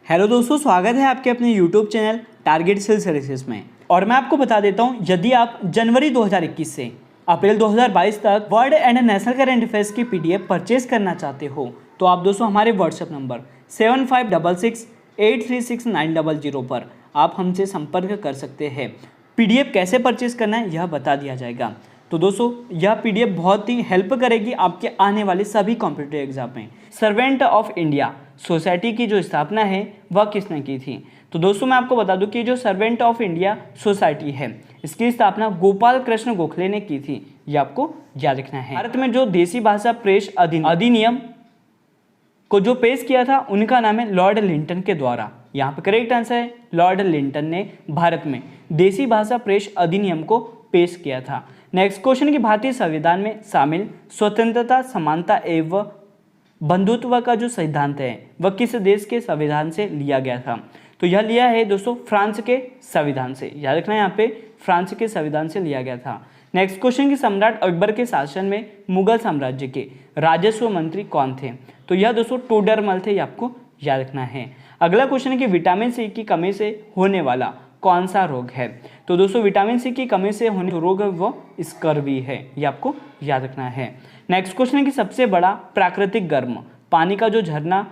Hello दोस्तों, स्वागत है आपके अपने YouTube channel target sale services में। और मैं आपको बता देता हूं, यदि आप जनवरी 2021 से अप्रैल 2022 तक world and national current affairs की पीडीएफ परचेज करना चाहते हो तो आप दोस्तों हमारे व्हाट्सएप नंबर 7566836900 पर आप हमसे संपर्क कर सकते हैं। पीडीएफ कैसे परचेज करना है यह बता दिया जाएगा। तो दोस्तों यह पीडीएफ बहुत ही हेल्प करेगी आपके आने वाले सभी कॉम्पिटिटिव एग्जाम में। सर्वेंट ऑफ इंडिया सोसाइटी की जो स्थापना है वह किसने की थी? तो दोस्तों मैं आपको बता दूं कि जो सर्वेंट ऑफ इंडिया सोसाइटी है इसकी स्थापना गोपाल कृष्ण गोखले ने की थी। ये आपको याद रखना है। भारत में जो देसी भाषा प्रेस अधिनियम को जो पेश किया था उनका नाम है लॉर्ड लिंटन के द्वारा। यहाँ पे करेक्ट आंसर है लॉर्ड लिंटन ने भारत में देसी भाषा प्रेस अधिनियम को पेश किया था। नेक्स्ट क्वेश्चन की भारतीय संविधान में शामिल स्वतंत्रता, समानता एवं बंधुत्व का जो सिद्धांत है वह किस देश के संविधान से लिया गया था? तो यह लिया है दोस्तों फ्रांस के संविधान से। याद रखना है यहाँ पे फ्रांस के संविधान से लिया गया था। नेक्स्ट क्वेश्चन की सम्राट अकबर के शासन में मुगल साम्राज्य के राजस्व मंत्री कौन थे? तो यह दोस्तों टोडरमल थे, ये आपको याद रखना है। अगला क्वेश्चन है कि विटामिन सी की कमी से होने वाला कौन सा रोग है? तो दोस्तों विटामिन सी की कमी से होने जो रोग है वो स्कर्वी है, ये आपको याद रखना है। नेक्स्ट क्वेश्चन है कि सबसे बड़ा प्राकृतिक गर्म पानी का जो झरना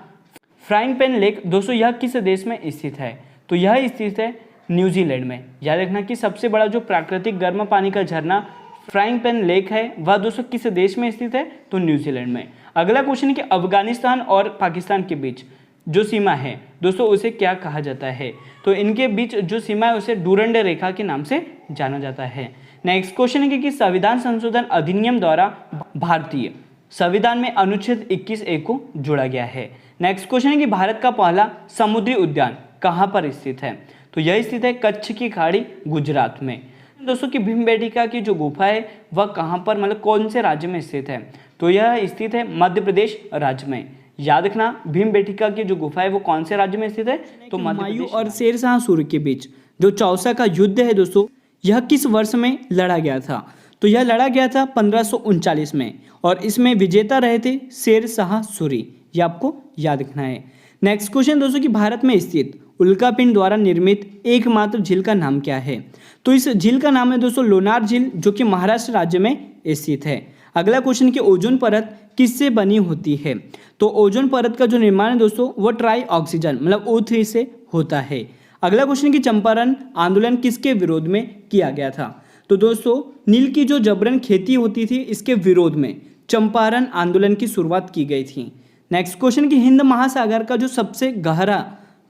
फ्राइंग पैन लेक दोस्तों यह किस देश में स्थित है? तो यह स्थित है न्यूजीलैंड में। याद रखना कि सबसे बड़ा जो प्राकृतिक गर्म पानी का झरना फ्राइंग पैन लेक है वह दोस्तों किस देश में स्थित है? तो न्यूजीलैंड में। अगला क्वेश्चन है कि अफगानिस्तान और पाकिस्तान के बीच जो सीमा है दोस्तों उसे क्या कहा जाता है? तो इनके बीच जो सीमा है उसे डूरंड रेखा के नाम से जाना जाता है। नेक्स्ट क्वेश्चन है कि संविधान संशोधन अधिनियम द्वारा भारतीय संविधान में अनुच्छेद 21A को जोड़ा गया है। नेक्स्ट क्वेश्चन है कि भारत का पहला समुद्री उद्यान कहाँ पर स्थित है? तो यह स्थित है कच्छ की खाड़ी गुजरात में। दोस्तों की भीमबेटका की जो गुफा है वह कहाँ पर मतलब कौन से राज्य में स्थित है? तो यह स्थित है मध्य प्रदेश राज्य में। याद रखना भीमबेटका की जो गुफा है वो कौन से राज्य में स्थित है? तो हुमायूं और शेरशाह सूरी के बीच जो चौसा का युद्ध है दोस्तों यह किस वर्ष में लड़ा गया था? तो यह लड़ा गया था 1539 में और इसमें विजेता रहे थे शेरशाह सूरी। यह आपको याद रखना है। नेक्स्ट क्वेश्चन दोस्तों कि भारत में स्थित उल्कापिंड द्वारा निर्मित एकमात्र झील का नाम क्या है? तो इस झील का नाम है दोस्तों लोनार झील जो कि महाराष्ट्र राज्य में स्थित है। अगला क्वेश्चन कि ओजोन परत किससे बनी होती है? तो ओजोन परत का जो निर्माण है दोस्तों वो ट्राई ऑक्सीजन मतलब O3 से होता है। अगला क्वेश्चन कि चंपारण आंदोलन किसके विरोध में किया गया था? तो दोस्तों नील की जो जबरन खेती होती थी इसके विरोध में चंपारण आंदोलन की शुरुआत की गई थी। नेक्स्ट क्वेश्चन कि हिंद महासागर का जो सबसे गहरा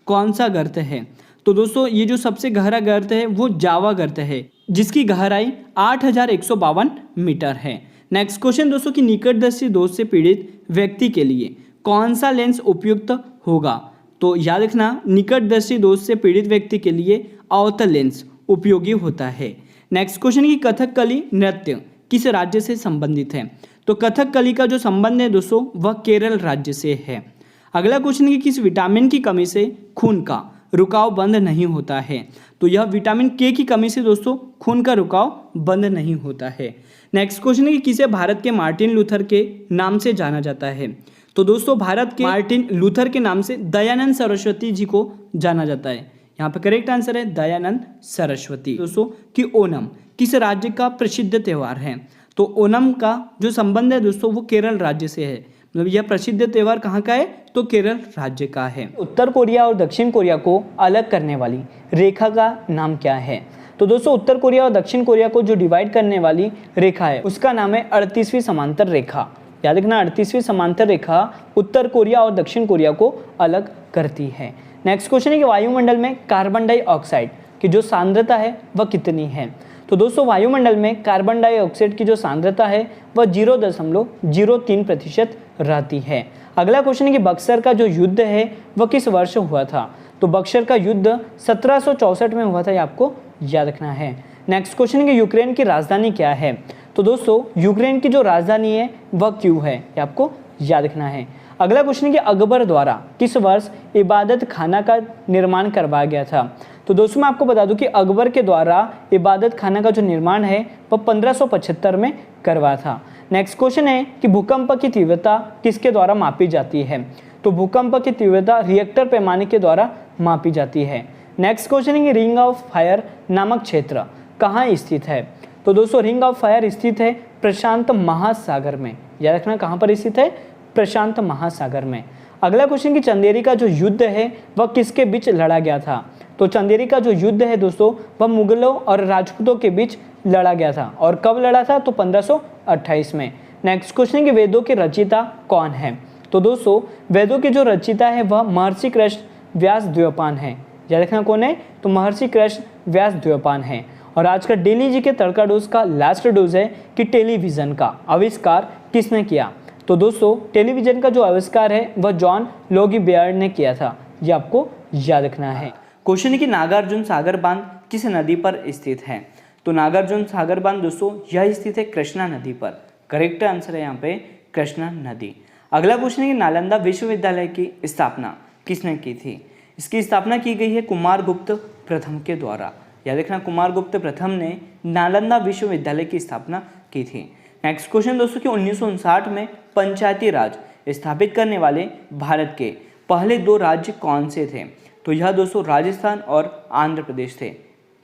कौन सा गर्त है? तो दोस्तों ये जो सबसे गहरा गर्त है वो जावा गर्त है जिसकी गहराई 8152 मीटर है। नेक्स्ट क्वेश्चन दोस्तों कि निकटदर्शी दोष से पीड़ित व्यक्ति के लिए कौन सा लेंस उपयुक्त होगा? तो याद रखना निकटदर्शी दोष से पीड़ित व्यक्ति के लिए अवतल लेंस उपयोगी होता है। नेक्स्ट क्वेश्चन कि कथकली नृत्य किस राज्य से संबंधित है? तो कथकली का जो संबंध है दोस्तों वह केरल राज्य से है। अगला क्वेश्चन कि किस विटामिन की कमी से खून का रुकाव बंद नहीं होता है? तो यह विटामिन के की कमी से दोस्तों खून का रुकाव बंद नहीं होता है। नेक्स्ट क्वेश्चन है कि किसे भारत के मार्टिन लूथर के नाम से जाना जाता है? तो दोस्तों भारत के मार्टिन लूथर के नाम से दयानंद सरस्वती जी को जाना जाता है। यहाँ पे करेक्ट आंसर है दयानंद सरस्वती। दोस्तों कि ओणम किस राज्य का प्रसिद्ध त्यौहार है? तो ओणम का जो संबंध है दोस्तों वो केरल राज्य से है। मतलब यह प्रसिद्ध त्यौहार कहाँ का है? तो केरल राज्य का है। उत्तर कोरिया और दक्षिण कोरिया को अलग करने वाली रेखा का नाम क्या है? तो दोस्तों उत्तर कोरिया और दक्षिण कोरिया को जो डिवाइड करने वाली रेखा है उसका नाम है 38वीं समांतर रेखा। याद रखना 38वीं समांतर रेखा उत्तर कोरिया और दक्षिण कोरिया को अलग करती है। नेक्स्ट क्वेश्चन है कि वायुमंडल में कार्बन डाइऑक्साइड की जो सांद्रता है वह कितनी है? तो दोस्तों वायुमंडल में कार्बन डाइऑक्साइड की जो सांद्रता है वह 0.03% रहती है। अगला क्वेश्चन है कि बक्सर का जो युद्ध है वह किस वर्ष हुआ था? तो बक्सर का युद्ध 1764 में हुआ था, ये आपको याद रखना है। नेक्स्ट क्वेश्चन है कि यूक्रेन की राजधानी क्या है? तो दोस्तों यूक्रेन की जो राजधानी है वह क्यों है, ये आपको याद रखना है। अगला क्वेश्चन है कि अकबर द्वारा किस वर्ष इबादत खाना का निर्माण करवाया गया था? तो दोस्तों मैं आपको बता दूं कि अकबर के द्वारा इबादत खाना का जो निर्माण है वह 1575 में करवाया था। नेक्स्ट क्वेश्चन है कि भूकंप की तीव्रता किसके द्वारा मापी जाती है? तो भूकंप की तीव्रता रिएक्टर पैमाने के द्वारा मापी जाती है। नेक्स्ट क्वेश्चन है कि रिंग ऑफ फायर नामक क्षेत्र कहाँ स्थित है। तो दोस्तों रिंग ऑफ फायर स्थित है प्रशांत महासागर में। याद रखना कहाँ पर स्थित है, प्रशांत महासागर में। अगला क्वेश्चन कि चंदेरी का जो युद्ध है वह किसके बीच लड़ा गया था। तो चंदेरी का जो युद्ध है दोस्तों वह मुगलों और राजपूतों के बीच लड़ा गया था। और कब लड़ा था, तो 1528 में। नेक्स्ट क्वेश्चन कि वेदों के रचयिता कौन है। तो दोस्तों वेदों के जो रचयिता है वह महर्षि कृष्ण व्यास द्वैपायन है। याद रखना कौन है, तो महर्षि कृष्ण व्यास द्वैपायन है। और आज का डेली जी के तड़का डोज का लास्ट डोज है कि टेलीविजन का आविष्कार किसने किया। तो दोस्तों टेलीविजन का जो आविष्कार है वह जॉन लोगी बेयर्ड ने किया था। ये आपको याद रखना है। क्वेश्चन है कि नागार्जुन सागर बांध किस नदी पर स्थित है। तो नागार्जुन सागर बांध दोस्तों यह स्थित है कृष्णा नदी पर। करेक्ट आंसर है यहाँ पे कृष्णा नदी। अगला क्वेश्चन है कि नालंदा विश्वविद्यालय की स्थापना किसने की थी। इसकी स्थापना की गई है कुमारगुप्त प्रथम के द्वारा। याद रखना कुमारगुप्त प्रथम ने नालंदा विश्वविद्यालय की स्थापना की थी। नेक्स्ट क्वेश्चन दोस्तों कि 1959 में पंचायती राज स्थापित करने वाले भारत के पहले 2 राज्य कौन से थे। तो यह दोस्तों राजस्थान और आंध्र प्रदेश थे।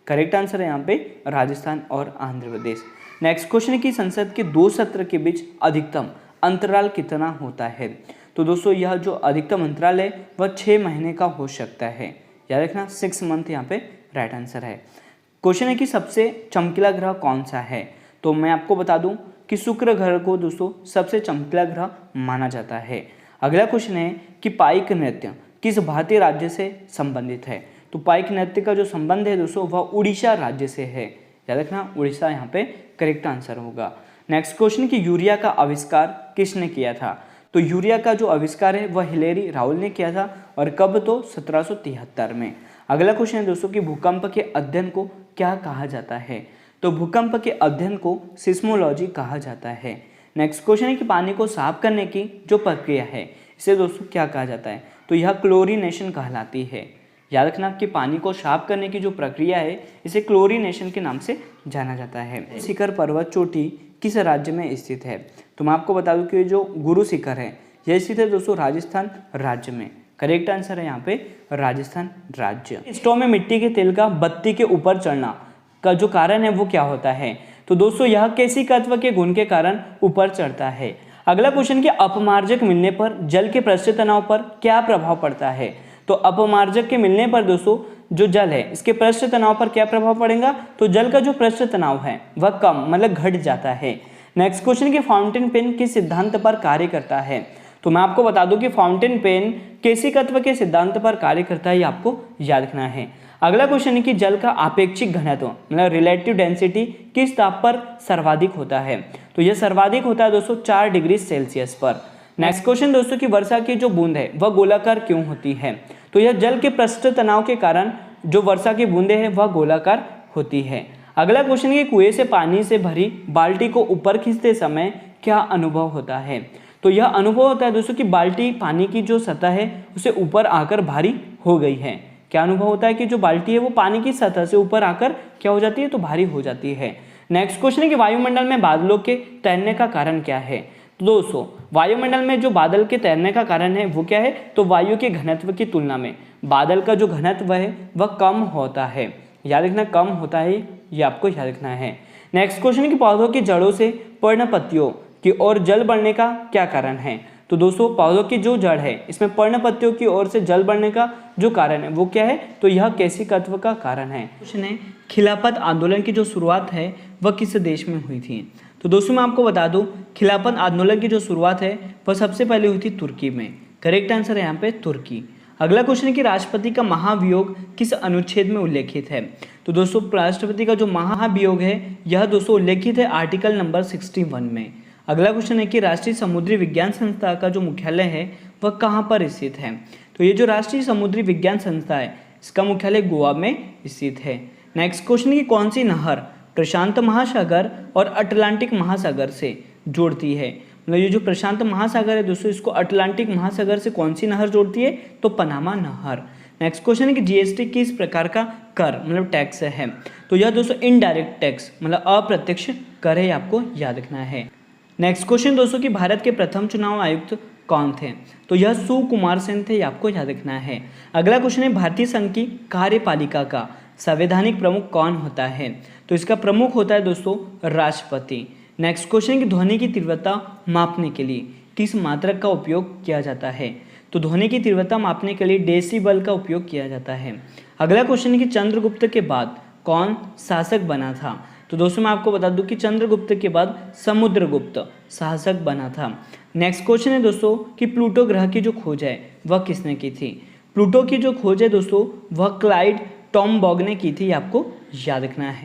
करेक्ट आंसर है यहाँ पे राजस्थान और आंध्र प्रदेश। नेक्स्ट क्वेश्चन है कि संसद के 2 सत्र के बीच अधिकतम अंतराल कितना होता है। तो दोस्तों यह जो अधिकतम अंतराल है वह 6 महीने का हो सकता है। याद रखना 6 मंथ यहाँ पे राइट आंसर है। क्वेश्चन है कि सबसे चमकीला ग्रह कौन सा है। तो मैं आपको बता दूं कि शुक्र ग्रह को दोस्तों सबसे चमकीला ग्रह माना जाता है। अगला क्वेश्चन है कि पाइक नृत्य किस भारतीय राज्य से संबंधित है। तो पाइक नृत्य का जो संबंध है दोस्तों वह उड़ीसा राज्य से है। याद रखना उड़ीसा यहाँ पे करेक्ट आंसर होगा। नेक्स्ट क्वेश्चन कि यूरिया का आविष्कार किसने किया था। तो यूरिया का जो आविष्कार है वह हिलेरी राहुल ने किया था। और कब, तो 1773 में। अगला क्वेश्चन है दोस्तों कि भूकंप के अध्ययन को क्या कहा जाता है। तो भूकंप के अध्ययन को सिस्मोलॉजी कहा जाता है। नेक्स्ट क्वेश्चन है कि पानी को साफ करने की जो प्रक्रिया है इसे दोस्तों क्या कहा जाता है। तो यह क्लोरीनेशन कहलाती है। याद रखना कि पानी को साफ करने की जो प्रक्रिया है इसे क्लोरीनेशन के नाम से जाना जाता है। शिखर पर्वत चोटी किस राज्य में स्थित है। तो मैं आपको बता दूं कि जो गुरु शिखर है यह स्थित है दोस्तों राजस्थान राज्य में। करेक्ट आंसर है यहाँ पे राजस्थान राज्य। स्टोव में मिट्टी के तेल का बत्ती के ऊपर चढ़ना का जो कारण है वो क्या होता है। तो दोस्तों यह केशिकत्व के गुण के कारण ऊपर चढ़ता है। अगला क्वेश्चन कि अपमार्जक मिलने पर जल के पृष्ठ तनाव पर क्या प्रभाव पड़ता है। तो अपमार्जक के मिलने पर दोस्तों जो जल है इसके पृष्ठ तनाव पर क्या प्रभाव पड़ेगा। तो जल का जो पृष्ठ तनाव है वह कम मतलब घट जाता है। नेक्स्ट क्वेश्चन कि फाउंटेन पेन किस सिद्धांत पर कार्य करता है। तो मैं आपको बता दूं कि फाउंटेन पेन केशिकत्व के सिद्धांत पर कार्य करता है, ये आपको याद रखना है। अगला क्वेश्चन है कि जल का आपेक्षिक घनत्व मतलब रिलेटिव डेंसिटी किस ताप पर सर्वाधिक होता है। तो यह सर्वाधिक होता है दोस्तों 4 डिग्री सेल्सियस पर। नेक्स्ट क्वेश्चन दोस्तों कि वर्षा की जो बूंद है वह गोलाकार क्यों होती है। तो यह जल के पृष्ठ तनाव के कारण जो वर्षा की बूंदें हैं वह गोलाकार होती है। अगला क्वेश्चन है कि कुएं से पानी से भरी बाल्टी को ऊपर खींचते समय क्या अनुभव होता है। तो यह अनुभव होता है दोस्तों कि बाल्टी पानी की जो सतह है उसे ऊपर आकर भारी हो गई है। क्या अनुभव होता है कि जो बाल्टी है वो पानी की सतह से ऊपर आकर क्या हो जाती है, तो भारी हो जाती है। नेक्स्ट क्वेश्चन है कि वायुमंडल में बादलों के तैरने का कारण क्या है। तो दोस्तों वायुमंडल में जो बादल के तैरने का कारण है वो क्या है, तो वायु के घनत्व की तुलना में बादल का जो घनत्व है वह कम होता है। याद रखना कम होता है, ये आपको याद रखना है। नेक्स्ट क्वेश्चन कि पौधों की जड़ों से पर्णपत्तियों की ओर जल बढ़ने का क्या कारण है। तो दोस्तों पौधों की जो जड़ है इसमें पर्णपत्तियों की ओर से जल बढ़ने का जो कारण है वो क्या है, तो यह केशिकत्व का कारण है। क्वेश्चन है खिलाफत आंदोलन की जो शुरुआत है वह किस देश में हुई थी। तो दोस्तों मैं आपको बता दूं खिलाफत आंदोलन की जो शुरुआत है वह सबसे पहले हुई थी तुर्की में। करेक्ट आंसर है यहाँ पे तुर्की। अगला क्वेश्चन है कि राष्ट्रपति का महाभियोग किस अनुच्छेद में उल्लेखित है। तो दोस्तों राष्ट्रपति का जो महाभियोग है यह दोस्तों उल्लेखित है आर्टिकल नंबर 61 में। अगला क्वेश्चन है कि राष्ट्रीय समुद्री विज्ञान संस्था का जो मुख्यालय है वह कहाँ पर स्थित है। तो ये जो राष्ट्रीय समुद्री विज्ञान संस्था है इसका मुख्यालय गोवा में स्थित है। नेक्स्ट क्वेश्चन है कि कौन सी नहर प्रशांत महासागर और अटलांटिक महासागर से जोड़ती है। मतलब ये जो प्रशांत महासागर है दोस्तों इसको अटलांटिक महासागर से कौन सी नहर जोड़ती है, तो पनामा नहर। नेक्स्ट क्वेश्चन है कि जीएसटी किस प्रकार का कर मतलब टैक्स है। तो यह दोस्तों इनडायरेक्ट टैक्स मतलब अप्रत्यक्ष कर है, आपको याद रखना है। नेक्स्ट क्वेश्चन दोस्तों कि भारत के प्रथम चुनाव आयुक्त कौन थे? तो यह सुकुमार सेन थे, ये आपको याद रखना है। अगला क्वेश्चन है भारतीय संघ की कार्यपालिका का संवैधानिक प्रमुख कौन होता है? तो इसका प्रमुख होता है दोस्तों राष्ट्रपति। नेक्स्ट क्वेश्चन की ध्वनि की तीव्रता मापने के लिए किस मात्रक का उपयोग किया जाता है? तो ध्वनि की तीव्रता मापने के लिए डेसिबल का उपयोग किया जाता है। अगला क्वेश्चन है कि चंद्रगुप्त के बाद कौन शासक बना था? तो दोस्तों मैं आपको बता दूं कि चंद्रगुप्त के बाद समुद्रगुप्त शासक बना था। नेक्स्ट क्वेश्चन है दोस्तों कि प्लूटो ग्रह की जो खोज है वह किसने की थी? प्लूटो की जो खोज है दोस्तों वह क्लाइड टॉमबॉग ने की थी, आपको याद रखना है।